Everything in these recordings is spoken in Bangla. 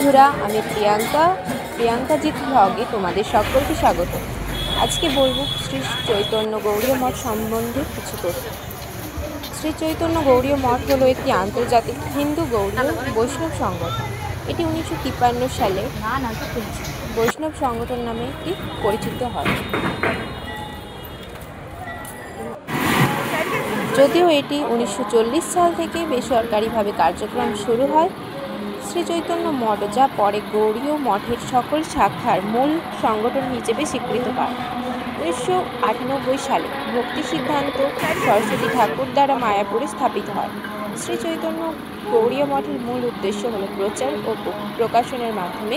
বন্ধুরা, আমি প্রিয়াঙ্কাজিৎ ব্লগে তোমাদের সকলকে স্বাগত। আজকে বলবো শ্রী চৈতন্য গৌড়ীয় মঠ সম্বন্ধে কিছু তথ্য। শ্রী চৈতন্য গৌড়ীয় মঠ হলো একটি আন্তর্জাতিক হিন্দু গৌড়ীয় বৈষ্ণব সংগঠন। এটি 1953 সালে বৈষ্ণব সংগঠন নামে এটি পরিচিত হয়। যদিও এটি 1940 সাল থেকে বেসরকারিভাবে কার্যক্রম শুরু হয়, শ্রী চৈতন্য মঠ যা পরে গৌড়ীয় মঠের সকল শাখার মূল সংগঠন হিসেবে স্বীকৃত পায়। 1998 সালে ভক্তি সিদ্ধান্ত সরস্বতী ঠাকুর দ্বারা মায়াপুরে স্থাপিত হয়। শ্রী চৈতন্য গৌড়ীয় মঠের মূল উদ্দেশ্য হল প্রচার ও প্রকাশনের মাধ্যমে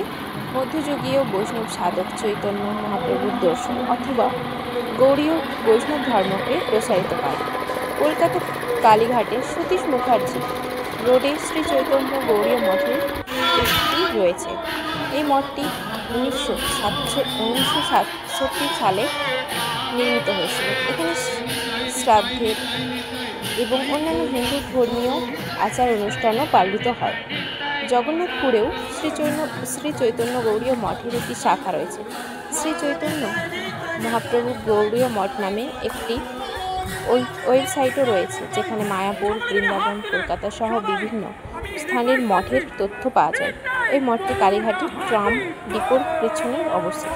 মধ্যযুগীয় বৈষ্ণব সাধক চৈতন্য মহাপ্রভুর দর্শন অথবা গৌড়ীয় বৈষ্ণব ধর্মকে প্রসারিত করে। কলকাতা কালীঘাটে সতীশ মুখার্জি রোডে শ্রী চৈতন্য গৌড়ীয় মঠের একটি রয়েছে। এই মঠটি 1967 সালে নির্মিত হয়েছিল। এখানে শ্রাদ্ধের এবং অন্যান্য হিন্দু ধর্মীয় আচার অনুষ্ঠানও পালিত হয়। জগন্নাথপুরেও শ্রী চৈতন্য গৌড়ীয় মঠের একটি শাখা রয়েছে। শ্রী চৈতন্য মহাপ্রভু গৌড়ীয় মঠ নামে একটি ওয়েবসাইটও রয়েছে, যেখানে মায়াপুর, বৃন্দাবন, কলকাতা সহ বিভিন্ন স্থানের মঠের তথ্য পাওয়া যায়। এই মঠটি কালীঘাটি ট্রাম ডিপোর পেছনে অবস্থিত।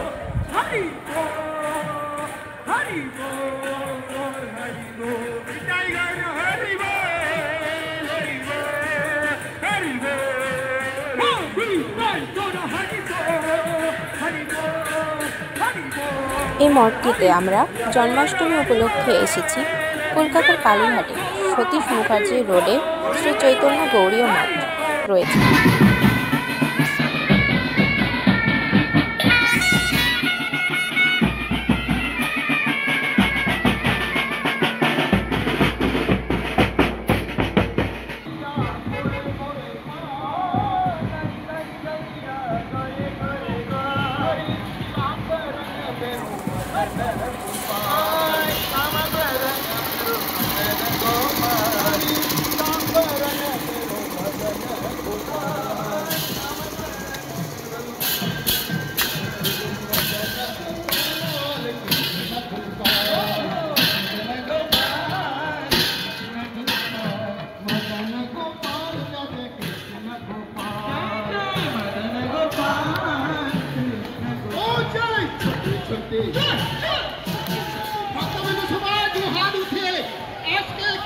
এই মঠটিতে আমরা জন্মাষ্টমী উপলক্ষে এসেছি। কলকাতার কালীঘাটে সতীশ মুখার্জি রোডে শ্রী চৈতন্য গৌড়ীয় মঠ রয়েছে।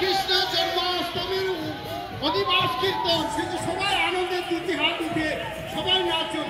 কৃষ্ণ জন্মাষ্টমীর অধিবাস কীর্তন সবাই আনন্দের দুটি হাত উঠে সবাই নাচুন।